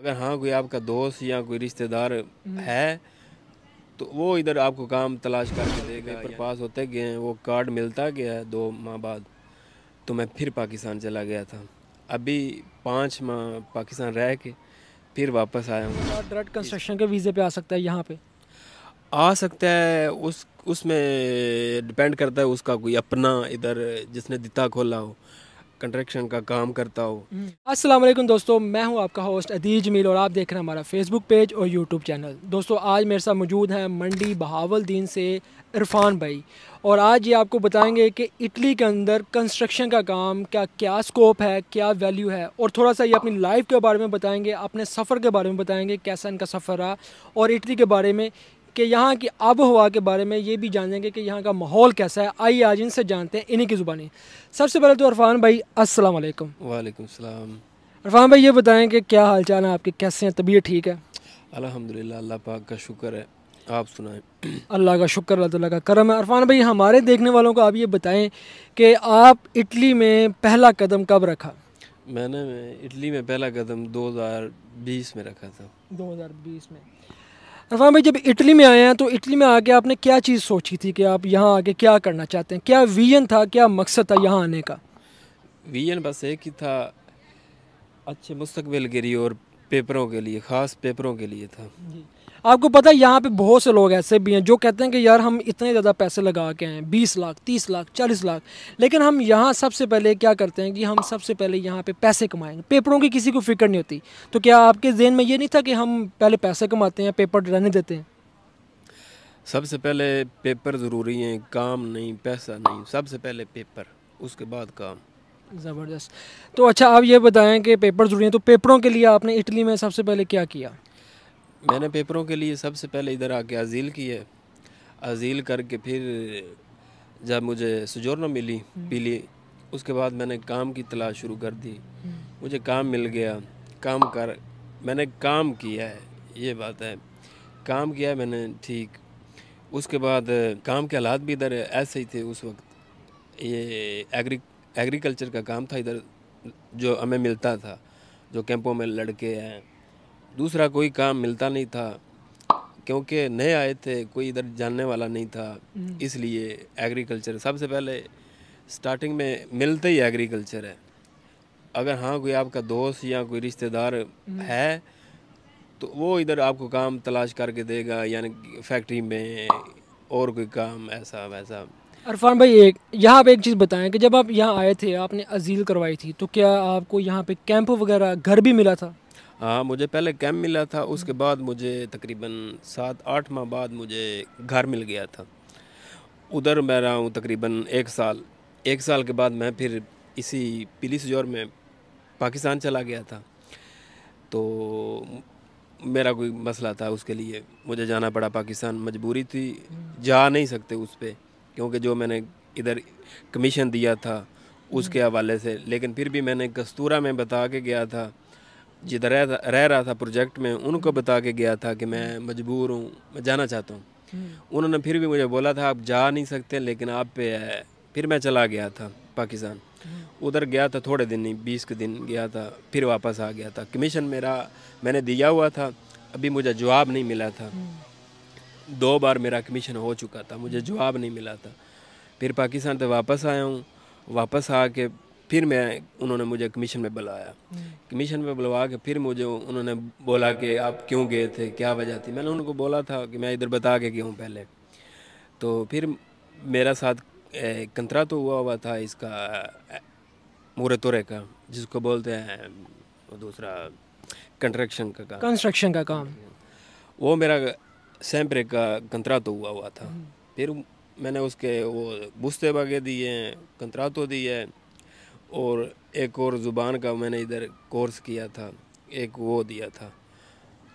अगर हाँ कोई आपका दोस्त या कोई रिश्तेदार है तो वो इधर आपको काम तलाश करके देगा। पेपर पास होते गए हैं, वो कार्ड मिलता गया है 2 माह बाद, तो मैं फिर पाकिस्तान चला गया था। अभी 5 माह पाकिस्तान रह के फिर वापस आया हूँ। डायरेक्ट कंस्ट्रक्शन के वीज़े पे आ सकता है यहाँ पे? आ सकता है, उसमें डिपेंड करता है उसका कोई अपना इधर जिसने दिता खोला हो, कंस्ट्रक्शन का काम करता हो। अस्सलाम वालेकुम दोस्तों, मैं हूं आपका होस्ट अदीज जमील और आप देख रहे हैं हमारा फेसबुक पेज और यूट्यूब चैनल। दोस्तों आज मेरे साथ मौजूद हैं मंडी बहावलदीन से इरफान भाई, और आज ये आपको बताएंगे कि इटली के अंदर कंस्ट्रक्शन का काम क्या क्या स्कोप है, क्या वैल्यू है, और थोड़ा सा ये अपनी लाइफ के बारे में बताएंगे, अपने सफ़र के बारे में बताएंगे कैसा इनका सफ़र रहा, और इटली के बारे में कि यहाँ की आब हवा के बारे में ये भी जानेंगे कि यहाँ का माहौल कैसा है। आइए आज इनसे जानते हैं इन्हीं की ज़ुबानी। सबसे पहले तो इरफान भाई अस्सलाम वालेकुम। वालेकुम सलाम। इरफान भाई ये बताएं कि क्या हाल चाल है आपके, कैसे हैं, तबीयत ठीक है? अल्हम्दुलिल्लाह, अल्लाह पाक का शुक्र है, आप सुनाएं। अल्लाह का शुक्र, अल्लाह ताला का करम है। इरफान भाई हमारे देखने वालों को आप ये बताएं कि आप इटली में पहला कदम कब रखा? मैंने इटली में पहला कदम 2020 में रखा था। 2020 में। इरफान भाई जब इटली में आए हैं तो इटली में आके आपने क्या चीज़ सोची थी कि आप यहाँ आके क्या करना चाहते हैं? क्या विजन था, क्या मकसद था यहाँ आने का? विजन बस एक ही था, अच्छे मुस्तकबिल के लिए और पेपरों के लिए, ख़ास पेपरों के लिए था। जी। आपको पता है यहाँ पे बहुत से लोग ऐसे भी हैं जो कहते हैं कि यार हम इतने ज़्यादा पैसे लगा के हैं, 20 लाख 30 लाख 40 लाख, लेकिन हम यहाँ सबसे पहले क्या करते हैं कि हम सबसे पहले यहाँ पे पैसे कमाएंगे, पेपरों की किसी को फिक्र नहीं होती। तो क्या आपके जहन में ये नहीं था कि हम पहले पैसे कमाते हैं, पेपर रहने देते हैं? सबसे पहले पेपर ज़रूरी हैं, काम नहीं, पैसा नहीं, सबसे पहले पेपर, उसके बाद काम। ज़बरदस्त। तो अच्छा आप ये बताएं कि पेपर ज़रूरी हैं, तो पेपरों के लिए आपने इटली में सबसे पहले क्या किया? मैंने पेपरों के लिए सबसे पहले इधर आके अज़ील की है। अज़ील करके फिर जब मुझे सोजोर्नो मिली पीली, उसके बाद मैंने काम की तलाश शुरू कर दी। मुझे काम मिल गया, मैंने काम किया है, ये बात है, काम किया है मैंने, ठीक। उसके बाद काम के हालात भी इधर ऐसे ही थे उस वक्त। ये एग्रीकल्चर का काम था इधर जो हमें मिलता था, जो कैंपों में लड़के हैं, दूसरा कोई काम मिलता नहीं था क्योंकि नए आए थे, कोई इधर जानने वाला नहीं था, इसलिए एग्रीकल्चर सबसे पहले स्टार्टिंग में मिलता ही एग्रीकल्चर है। अगर हाँ कोई आपका दोस्त या कोई रिश्तेदार है तो वो इधर आपको काम तलाश करके देगा, यानी फैक्ट्री में और कोई काम ऐसा वैसा। इरफान भाई यहाँ पे एक चीज़ बताएं कि जब आप यहाँ आए थे, आपने अज़ील करवाई थी, तो क्या आपको यहाँ पे कैंप वगैरह घर भी मिला था? हाँ, मुझे पहले कैंप मिला था, उसके बाद मुझे तकरीबन 7-8 माह बाद मुझे घर मिल गया था। उधर मैं रहा हूँ तकरीबन 1 साल। 1 साल के बाद मैं फिर इसी पीली सजौर में पाकिस्तान चला गया था। तो मेरा कोई मसला था, उसके लिए मुझे जाना पड़ा पाकिस्तान, मजबूरी थी, जा नहीं सकते उस पर, क्योंकि जो मैंने इधर कमीशन दिया था उसके हवाले से। लेकिन फिर भी मैंने कस्तूरा में बता के गया था, जिधर रह रहा था प्रोजेक्ट में, उनको बता के गया था कि मैं मजबूर हूँ, मैं जाना चाहता हूँ। उन्होंने फिर भी मुझे बोला था आप जा नहीं सकते, लेकिन आप पे है। फिर मैं चला गया था पाकिस्तान। उधर गया था थोड़े दिन, नहीं 20 के दिन गया था, फिर वापस आ गया था। कमीशन मेरा मैंने दिया हुआ था, अभी मुझे जवाब नहीं मिला था। 2 बार मेरा कमीशन हो चुका था, मुझे जवाब नहीं मिला था। फिर पाकिस्तान से वापस आया हूँ, वापस आके फिर उन्होंने मुझे कमीशन में बुलाया। कमीशन में बुलवा के फिर मुझे उन्होंने बोला कि आप क्यों गए थे, क्या वजह थी। मैंने उनको बोला था कि मैं इधर बता के गया हूँ पहले। तो फिर मेरा साथ कंत्रा तो हुआ था इसका मूरे तोरे का, जिसको बोलते हैं वो दूसरा कंस्ट्रक्शन का काम। वो मेरा सैम्परे का कंत्रा तो हुआ था। फिर मैंने उसके वो बुस्ते वगैरह दिए हैं, कंत्रा तो दिया है, और एक और ज़ुबान का मैंने इधर कोर्स किया था, एक वो दिया था।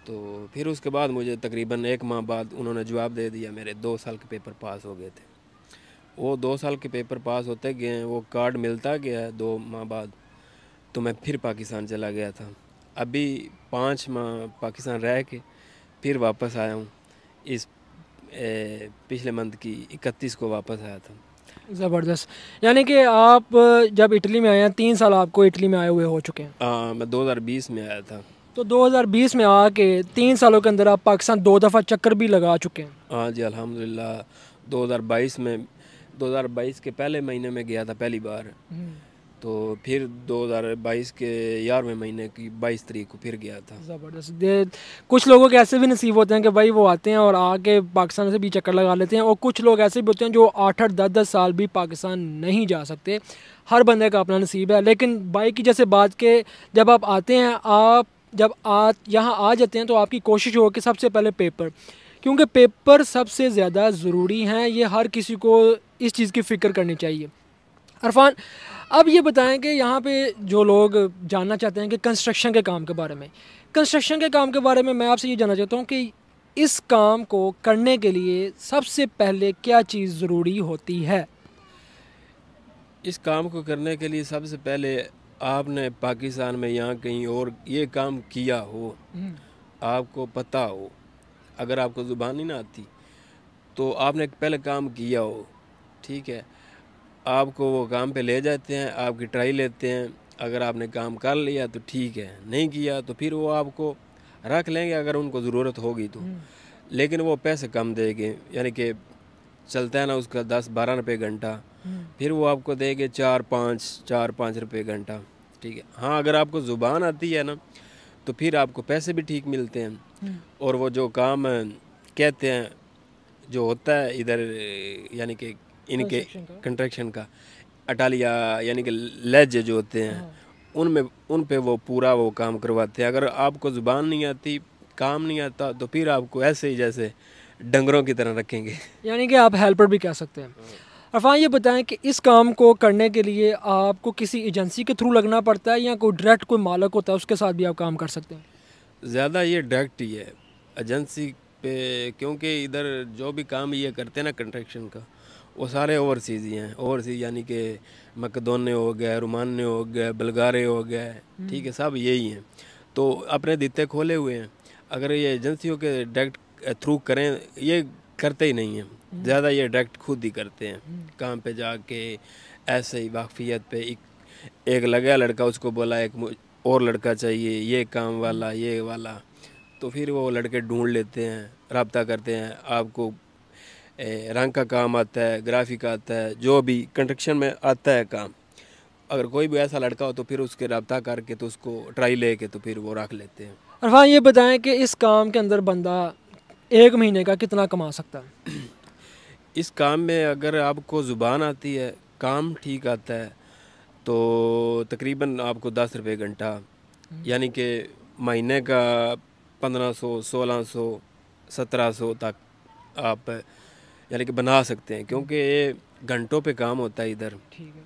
तो फिर उसके बाद मुझे तकरीबन 1 माह बाद उन्होंने जवाब दे दिया, मेरे 2 साल के पेपर पास हो गए थे। वो 2 साल के पेपर पास होते गए हैं, वो कार्ड मिलता गया है 2 माह बाद, तो मैं फिर पाकिस्तान चला गया था। अभी 5 माह पाकिस्तान रह के फिर वापस आया हूँ। इस पिछले मंथ की 31 को वापस आया था। ज़बरदस्त। यानी कि आप जब इटली में आए हैं, 3 साल आपको इटली में आए हुए हो चुके हैं? मैं 2020 में आया था। तो 2020 में आके 3 सालों के अंदर आप पाकिस्तान 2 दफ़ा चक्कर भी लगा चुके हैं। हाँ जी, अल्हम्दुलिल्लाह 2022 के पहले महीने में गया था पहली बार, तो फिर 2022 के 11वें महीने की 22 तारीख को फिर गया था। ज़बरदस्त। कुछ लोगों के ऐसे भी नसीब होते हैं कि भाई वो आते हैं और आके पाकिस्तान से भी चक्कर लगा लेते हैं, और कुछ लोग ऐसे भी होते हैं जो 8-8 10-10 साल भी पाकिस्तान नहीं जा सकते। हर बंदे का अपना नसीब है। लेकिन भाई की जैसे बात के जब आप आते हैं, आप जब यहाँ आ जाते हैं तो आपकी कोशिश हो कि सबसे पहले पेपर, क्योंकि पेपर सबसे ज़्यादा ज़रूरी हैं, ये हर किसी को इस चीज़ की फ़िक्र करनी चाहिए। अरफान, अब ये बताएं कि यहाँ पे जो लोग जानना चाहते हैं कि कंस्ट्रक्शन के काम के बारे में, मैं आपसे ये जानना चाहता हूँ कि इस काम को करने के लिए सबसे पहले क्या चीज़ ज़रूरी होती है? इस काम को करने के लिए सबसे पहले आपने पाकिस्तान में यहाँ कहीं और ये काम किया हो, आपको पता हो। अगर आपको ज़ुबान ही ना आती तो आपने पहले काम किया हो, ठीक है, आपको वो काम पे ले जाते हैं, आपकी ट्राई लेते हैं। अगर आपने काम कर लिया तो ठीक है, नहीं किया तो फिर वो आपको रख लेंगे अगर उनको ज़रूरत होगी तो, लेकिन वो पैसे कम देंगे, यानी कि चलता है ना उसका 10-12 रुपये घंटा, फिर वो आपको देंगे 4-5 रुपये घंटा, ठीक है। हाँ, अगर आपको ज़ुबान आती है ना तो फिर आपको पैसे भी ठीक मिलते हैं। और वो जो काम कहते हैं जो होता है इधर, यानी कि इनके कंस्ट्रक्शन का अटालिया, यानी कि लहजे जो होते हैं, उन पे वो पूरा वो काम करवाते हैं। अगर आपको ज़ुबान नहीं आती, काम नहीं आता, तो फिर आपको ऐसे ही जैसे डंगरों की तरह रखेंगे, यानी कि आप हेल्पर भी कह सकते हैं। अरफान, ये बताएं कि इस काम को करने के लिए आपको किसी एजेंसी के थ्रू लगना पड़ता है या कोई डायरेक्ट कोई मालिक होता है उसके साथ भी आप काम कर सकते हैं? ज़्यादा ये डायरेक्ट ही है एजेंसी पे, क्योंकि इधर जो भी काम ये करते हैं ना कंस्ट्रक्शन का, वो सारे ओवरसीज़ ही हैं। ओवरसीज़ यानी कि मकदोने हो गए, रोमाने हो गए, बल्गारे हो गए, ठीक है, सब यही हैं। तो अपने दित्ते खोले हुए हैं। अगर ये एजेंसियों के डायरेक्ट थ्रू करें, ये करते ही नहीं हैं ज़्यादा, ये डायरेक्ट खुद ही करते हैं। काम पे जाके ऐसे ही वाकफियत पे एक लगा लड़का, उसको बोला एक और लड़का चाहिए, ये काम वाला, ये वाला, तो फिर वो लड़के ढूंढ लेते हैं, रब्ता करते हैं। आपको रंग का काम आता है, ग्राफिक आता है, जो भी कंस्ट्रक्शन में आता है काम, अगर कोई भी ऐसा लड़का हो तो फिर उसके रब्ता करके तो उसको ट्राई लेके तो फिर वो रख लेते हैं। अरफान, ये बताएं कि इस काम के अंदर बंदा 1 महीने का कितना कमा सकता है? इस काम में अगर आपको ज़ुबान आती है, काम ठीक आता है, तो तकरीबन आपको 10 रुपये घंटा, यानी कि महीने का 1500, 1600, 1700 तक आप यानी कि बना सकते हैं, क्योंकि ये घंटों पे काम होता है इधर। ठीक है।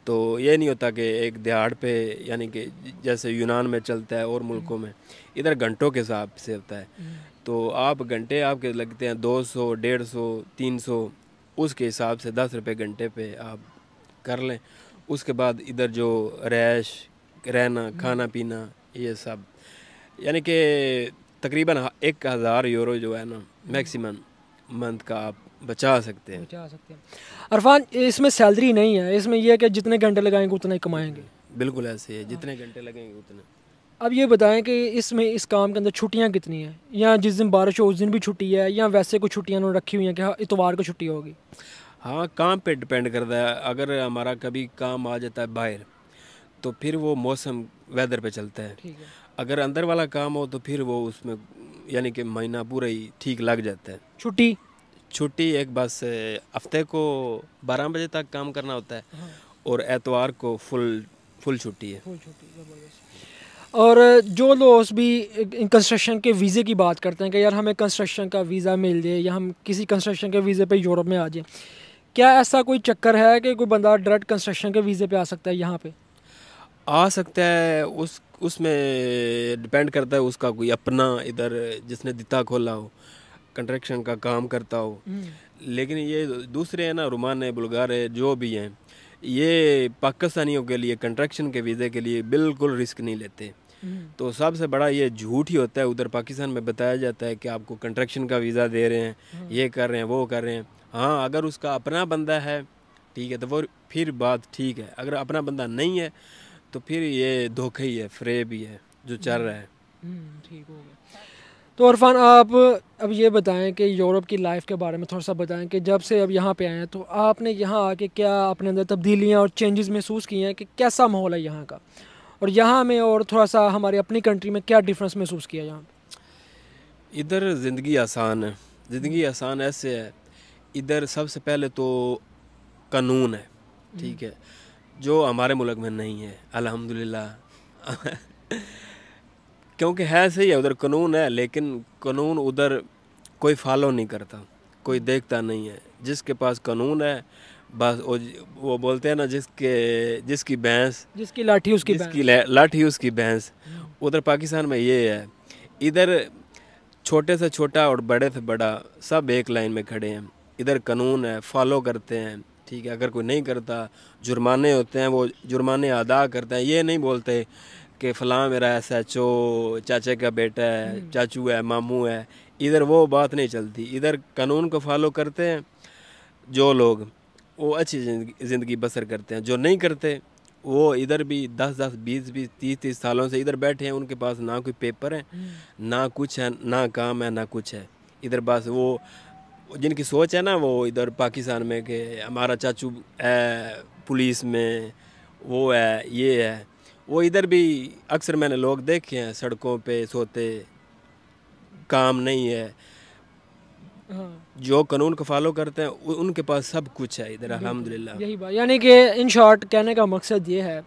तो ये नहीं होता कि एक दिहाड़ पे, यानी कि जैसे यूनान में चलता है और मुल्कों में, इधर घंटों के हिसाब से होता है। तो आप घंटे आपके लगते हैं 200, 150, 300, उसके हिसाब से 10 रुपये घंटे पे आप कर लें। उसके बाद इधर जो रैश, रहना, खाना पीना, ये सब, यानी कि तकरीबन 1000 यूरो जो है ना मैक्सिमम मंथ का आप बचा सकते हैं। अरफान, इसमें सैलरी नहीं है, इसमें यह है कि जितने घंटे लगाएंगे उतना ही कमाएंगे। बिल्कुल ऐसे है, जितने घंटे लगेंगे उतने। अब ये बताएं कि इसमें इस काम के अंदर छुट्टियां कितनी हैं, या जिस दिन बारिश हो उस दिन भी छुट्टी है, या वैसे कुछ छुट्टियां उन्होंने रखी हुई हैं कि हाँ इतवार को छुट्टी होगी? हाँ, काम पे डिपेंड करता है। अगर हमारा कभी काम आ जाता है बाहर, तो फिर वो मौसम वेदर पे चलता है। ठीक है। अगर अंदर वाला काम हो तो फिर वो उसमें यानी कि महीना पूरा ही ठीक लग जाता है। छुट्टी एक बस हफ्ते को 12 बजे तक काम करना होता है। हाँ। और एतवार को फुल छुट्टी है। और जो लोग भी कंस्ट्रक्शन के वीज़े की बात करते हैं कि यार हमें कंस्ट्रक्शन का वीज़ा मिल जाए या हम किसी कंस्ट्रक्शन के वीज़े पे यूरोप में आ जाए, क्या ऐसा कोई चक्कर है कि कोई बंदा डायरेक्ट कंस्ट्रक्शन के वीज़े पे आ सकता है यहाँ पे? आ सकता है, उसमें डिपेंड करता है उसका कोई अपना इधर जिसने दिता खोला हो, कंस्ट्रक्शन का काम करता हो। लेकिन ये दूसरे हैं ना, रुमाने, बुल्गारे जो भी हैं, ये पाकिस्तानियों के लिए कंस्ट्रक्शन के वीज़े के लिए बिल्कुल रिस्क नहीं लेते। तो सबसे बड़ा ये झूठ ही होता है। उधर पाकिस्तान में बताया जाता है कि आपको कंस्ट्रक्शन का वीज़ा दे रहे हैं, ये कर रहे हैं, वो कर रहे हैं। हाँ, अगर उसका अपना बंदा है, ठीक है, तो वो फिर बात ठीक है। अगर अपना बंदा नहीं है तो फिर ये धोखा ही है, फ्रेब ही है जो चल रहा है। ٹھیک ہو گیا. تو عرفان آپ اب یہ بتائیں کہ یورپ کی لائف کے بارے میں تھوڑا سا بتائیں کہ جب سے اب یہاں پہ آئے ہیں تو آپ نے یہاں آ کے کیا اپنے اندر تبدیلیاں اور چینجز محسوس کی ہیں کہ کیسا ماحول ہے یہاں کا, اور یہاں میں اور تھوڑا سا ہماری اپنی کنٹری میں کیا ڈفرینس محسوس کیا یہاں پہ؟ ادھر زندگی آسان ہے. زندگی آسان ایسے ہے, ادھر سب سے پہلے تو قانون ہے, ٹھیک ہے, جو ہمارے ملک میں نہیں ہے الحمدللہ. کیونکہ ہے صحیح ہے, ادھر قانون ہے, لیکن قانون ادھر کوئی فالو نہیں کرتا, کوئی دیکھتا نہیں ہے. جس کے پاس قانون ہے بس وہ بولتے ہیں نا, جس کی بھینس, جس کی لاٹھی اس کی جس کی لاٹھی اس کی بھینس. ادھر پاکستان میں یہ ہے, ادھر چھوٹے سے چھوٹا اور بڑے سے بڑا سب ایک لائن میں کھڑے ہیں. ادھر قانون ہے, فالو کرتے ہیں, ٹھیک ہے. اگر کوئی نہیں کرتا جرمانے ہوتے ہیں, وہ جرمانے ادا کرتے ہیں. یہ نہیں بولتے کہ فلاں میرا ایس ایچ او چاچے کا بیٹا ہے, چاچو ہے, ماموں ہے. ادھر وہ بات نہیں چلتی. ادھر قانون کو فالو کرتے ہیں جو لوگ, وہ اچھی زندگی بسر کرتے ہیں. جو نہیں کرتے وہ ادھر بھی 10-10 20-20 30-30 سالوں سے ادھر بیٹھے ہیں. ان کے پاس نہ کوئی پیپر ہے, نہ کچھ ہے, نہ کام ہے, نہ کچھ ہے. ادھر بس وہ جن کی سوچ ہے نا, وہ ادھر پاکستان میں کہ ہمارا چاچو ہے پولیس میں, وہ ہے, یہ ہے. وہ ادھر بھی اکثر میں نے لوگ دیکھے ہیں سڑکوں پہ سوتے, کام نہیں ہے. جو قانون کو فالو کرتے ہیں ان کے پاس سب کچھ ہے ادھر الحمدللہ. یہی بات, یعنی کہ ان شارٹ کہنے کا مقصد یہ ہے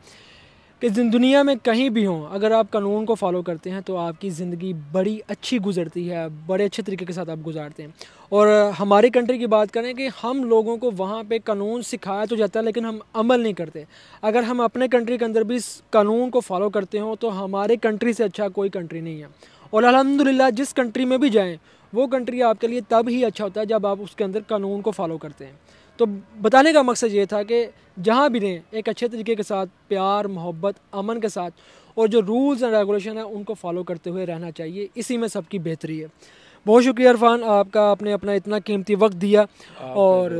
کہ دنیا میں کہیں بھی ہوں, اگر آپ قانون کو فالو کرتے ہیں تو آپ کی زندگی بڑی اچھی گزرتی ہے, بڑے اچھے طریقے کے ساتھ آپ گزارتے ہیں. اور ہماری کنٹری کی بات کریں کہ ہم لوگوں کو وہاں پہ قانون سکھایا تو جاتا ہے لیکن ہم عمل نہیں کرتے. اگر ہم اپنے کنٹری کے اندر بھی اس قانون کو فالو کرتے ہوں تو ہمارے کنٹری سے اچھا کوئی کنٹری نہیں ہے. اور الحمدللہ جس کنٹری میں بھی جائیں وہ کنٹری آپ کے لیے تب ہی اچھا ہوتا ہے جب آپ اس کے اندر قانون کو فالو کرتے ہیں. تو بتانے کا مقصد یہ تھا کہ جہاں بھی رہیں ایک اچھے طریقے کے ساتھ, پیار محبت امن کے ساتھ, اور جو رولز اینڈ ریگولیشن ہیں ان کو فالو کرتے ہوئے رہنا چاہیے. اسی میں سب کی بہتری ہے. بہت شکریہ عرفان, آپ کا آپ نے اپنا اتنا قیمتی وقت دیا. اور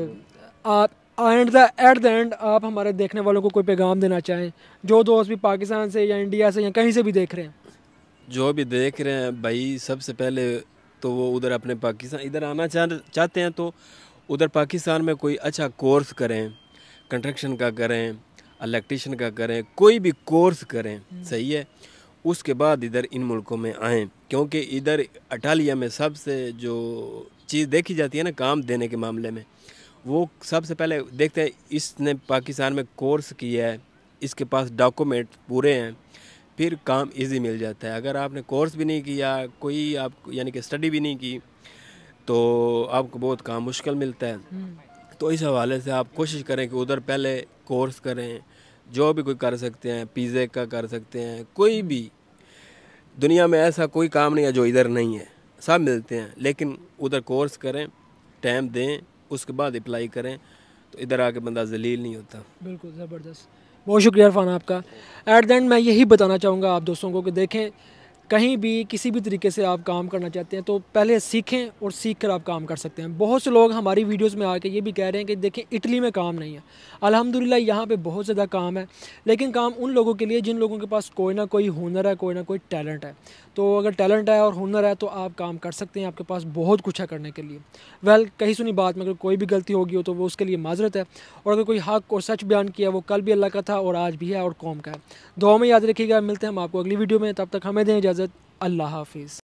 ایٹ دا اینڈ آپ ہمارے دیکھنے والوں کو کوئی پیغام دینا چاہیں, جو دوست بھی پاکستان سے یا انڈیا سے یا کہیں سے بھی دیکھ رہے ہیں؟ جو بھی دیکھ رہے ہیں بھائی, سب سے پہلے تو وہ ادھر اپنے پاکستان ادھر آنا چاہتے ہیں تو ادھر پاکستان میں کوئی اچھا کورس کریں, کنسٹرکشن کا کریں, الیکٹریشین کا کریں, کوئی بھی کورس کریں, صحیح ہے. اس کے بعد ادھر ان ملکوں میں آئیں, کیونکہ ادھر اٹالیا میں سب سے جو چیز دیکھی جاتی ہے نا کام دینے کے معاملے میں, وہ سب سے پہلے دیکھتے ہیں اس نے پاکستان میں کورس کیا ہے, اس کے پاس ڈاکومنٹ پورے ہیں, پھر کام ایزی مل جاتا ہے. اگر آپ نے کورس بھی نہیں کیا, کوئی آپ یعنی کہ اسٹڈی بھی نہیں کی, تو آپ کو بہت کام مشکل ملتا ہے. تو اس حوالے سے آپ کوشش کریں کہ ادھر پہلے کورس کریں, جو بھی کوئی کر سکتے ہیں, پیزے کا کر سکتے ہیں, کوئی بھی. دنیا میں ایسا کوئی کام نہیں ہے جو ادھر نہیں ہے, سب ملتے ہیں. لیکن ادھر کورس کریں, ٹائم دیں, اس کے بعد اپلائی کریں, تو ادھر آ کے بندہ ذلیل نہیں ہوتا. بالکل زبردست, بہت شکریہ عرفان آپ کا. ایٹ دا اینڈ میں یہی بتانا چاہوں گا آپ دوستوں کو کہ دیکھیں, کہیں بھی کسی بھی طریقے سے آپ کام کرنا چاہتے ہیں تو پہلے سیکھیں, اور سیکھ کر آپ کام کر سکتے ہیں. بہت سے لوگ ہماری ویڈیوز میں آ کے یہ بھی کہہ رہے ہیں کہ دیکھیں اٹلی میں کام نہیں ہے. الحمدللہ یہاں پہ بہت زیادہ کام ہے, لیکن کام ان لوگوں کے لیے جن لوگوں کے پاس کوئی نہ کوئی ہنر ہے, کوئی نہ کوئی ٹیلنٹ ہے. تو اگر ٹیلنٹ ہے اور ہنر ہے تو آپ کام کر سکتے ہیں, آپ کے پاس بہت کچھ ہے کرنے کے لیے. کہیں سنی بات میں اگر کوئی بھی غلطی ہوگی ہو تو وہ اس کے لیے معذرت ہے, اور اگر کوئی حق اور سچ بیان کیا وہ کل بھی اللہ کا تھا اور آج بھی ہے اور قوم کا ہے. دعاؤں میں یاد رکھیے گا. ملتے ہیں ہم آپ کو اگلی ویڈیو میں, تب تک ہمیں دیں اجازت. اللہ حافظ.